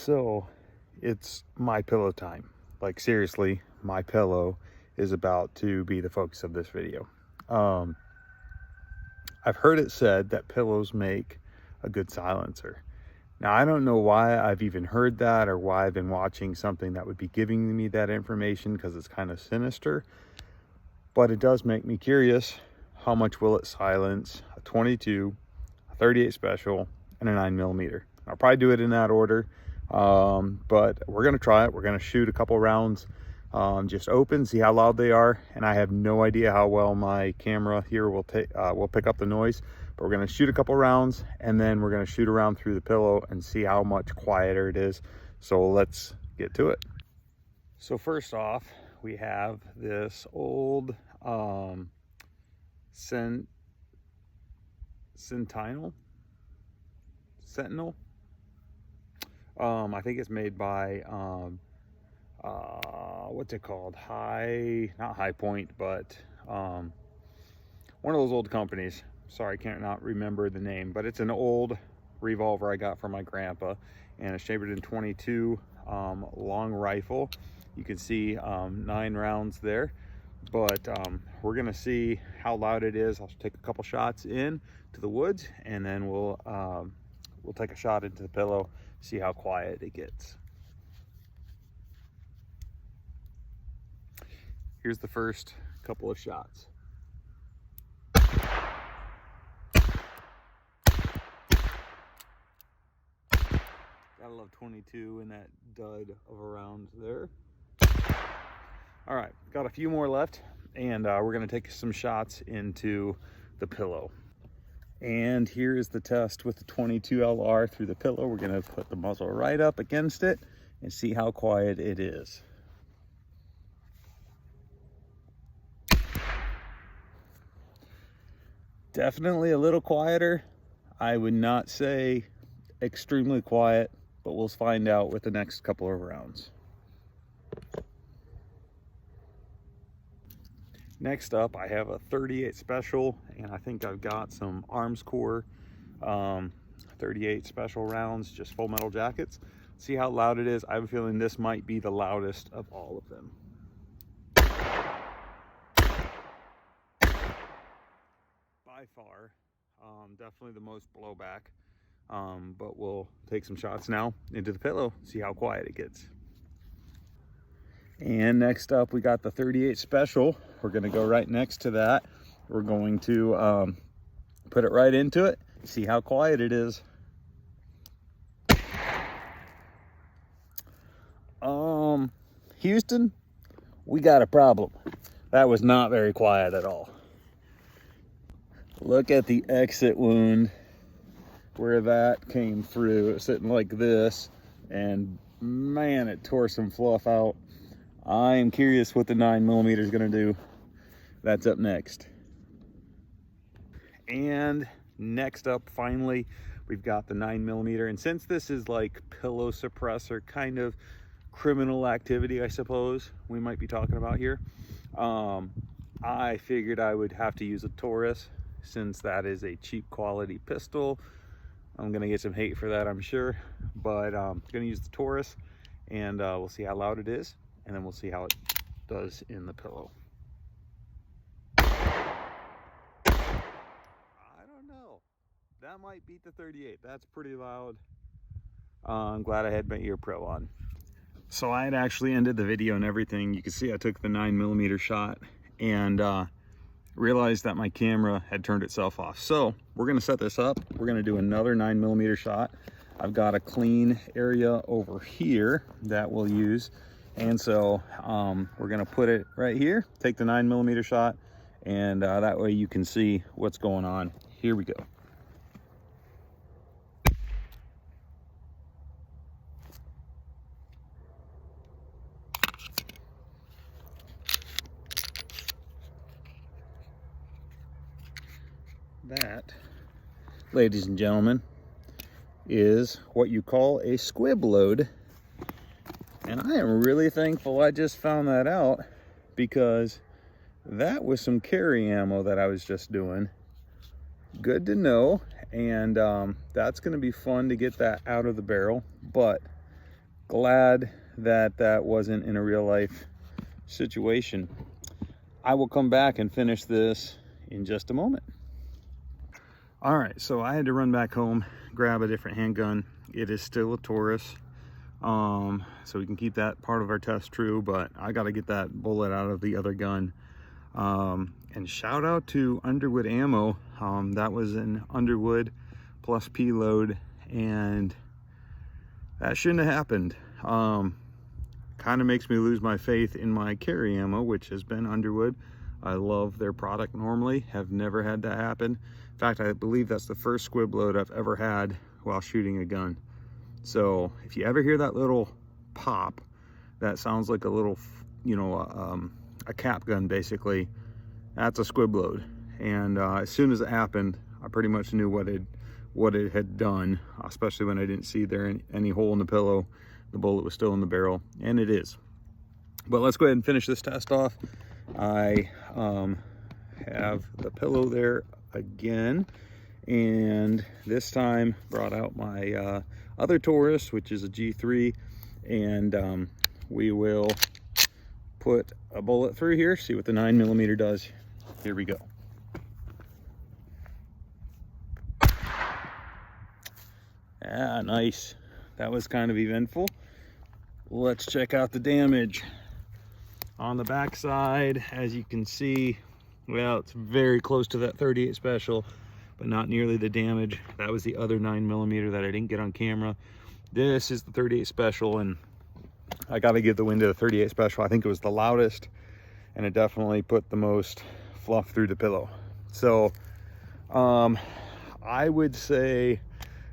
So it's my pillow time. Like seriously, my pillow is about to be the focus of this video. I've heard it said that pillows make a good silencer. Now, I don't know why I've even heard that or why I've been watching something that would be giving me that information, because it's kind of sinister, but it does make me curious. How much will it silence a 22, a 38 special, and a 9mm? I'll probably do it in that order, but we're going to try it. We're going to shoot a couple rounds, just open, see how loud they are, and I have no idea how well my camera here will pick up the noise. But we're going to shoot a couple rounds, and then we're going to shoot around through the pillow and see how much quieter it is. So let's get to it. So first off, we have this old Sentinel. I think it's made by what's it called? Not High Point, but one of those old companies. Sorry, I can't not remember the name, but it's an old revolver I got from my grandpa, and it's chambered in 22 long rifle. You can see 9 rounds there, but we're gonna see how loud it is. I'll take a couple shots in to the woods, and then we'll take a shot into the pillow, see how quiet it gets. Here's the first couple of shots. Gotta love 22 in that dud of a round there. All right, got a few more left, and we're gonna take some shots into the pillow. And here is the test with the 22 LR through the pillow. We're gonna put the muzzle right up against it and see how quiet it is. Definitely a little quieter. I would not say extremely quiet, but we'll find out with the next couple of rounds. Next up, I have a 38 special, and I think I've got some Arms Corps 38 special rounds, just full metal jackets. See how loud it is. I have a feeling this might be the loudest of all of them. By far, definitely the most blowback. But we'll take some shots now into the pillow, see how quiet it gets. And next up, we got the 38 special. We're gonna go right next to that. We're going to put it right into it, see how quiet it is. Houston, we got a problem. That was not very quiet at all. Look at the exit wound where that came through. It was sitting like this, and man, it tore some fluff out. I'm curious what the 9mm is gonna do. That's up next. And next up, finally, we've got the 9mm. And since this is like pillow suppressor, kind of criminal activity, I suppose we might be talking about here, I figured I would have to use a Taurus, since that is a cheap quality pistol. I'm gonna get some hate for that, I'm sure, but I'm gonna use the Taurus, and we'll see how loud it is, and then we'll see how it does in the pillow. I don't know. That might beat the 38. That's pretty loud. I'm glad I had my ear pro on. So I had actually ended the video and everything. You can see I took the 9mm shot, and realized that my camera had turned itself off. So we're gonna set this up. We're gonna do another 9mm shot. I've got a clean area over here that we'll use. And so we're gonna put it right here, take the 9mm shot, and that way you can see what's going on. Here we go. That, ladies and gentlemen, is what you call a squib load. And I am really thankful I just found that out, because that was some carry ammo that I was just doing. Good to know. And that's going to be fun to get that out of the barrel. But glad that that wasn't in a real life situation. I will come back and finish this in just a moment. All right, so I had to run back home, grab a different handgun. It is still a Taurus, so we can keep that part of our test true, but I got to get that bullet out of the other gun. And shout out to Underwood Ammo. That was an Underwood plus P load, and that shouldn't have happened. Kind of makes me lose my faith in my carry ammo, which has been Underwood. I love their product normally, have never had that happen. In fact, I believe that's the first squib load I've ever had while shooting a gun. So if you ever hear that little pop, that sounds like a little, you know, a cap gun basically, that's a squib load. And as soon as it happened, I pretty much knew what it had done, especially when I didn't see there any hole in the pillow. The bullet was still in the barrel, and it is. But let's go ahead and finish this test off. I have the pillow there again, and this time brought out my other Taurus, which is a G3, and we will put a bullet through here, see what the 9mm does. Here we go. Ah, nice. That was kind of eventful. Let's check out the damage. On the back side, as you can see, well, it's very close to that 38 special, but not nearly the damage. That was the other 9mm that I didn't get on camera. This is the 38 special, and I got to give the wind to the 38 special. I think it was the loudest, and it definitely put the most fluff through the pillow. So I would say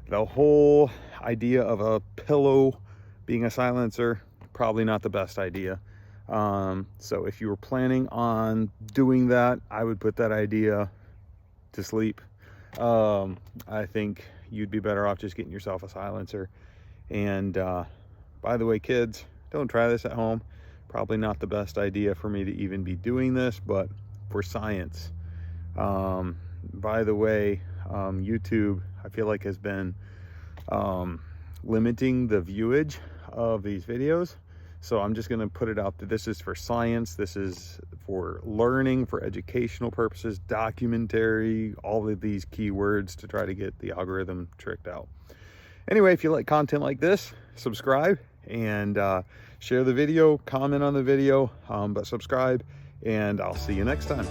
the whole idea of a pillow being a silencer, probably not the best idea. So if you were planning on doing that, I would put that idea to sleep. I think you'd be better off just getting yourself a silencer. And by the way, kids, don't try this at home. Probably not the best idea for me to even be doing this, but for science. By the way, YouTube, I feel like, has been limiting the viewage of these videos. So I'm just going to put it out that this is for science, this is for learning, for educational purposes, documentary, all of these keywords to try to get the algorithm tricked out. Anyway, if you like content like this, subscribe and share the video, comment on the video, but subscribe, and I'll see you next time.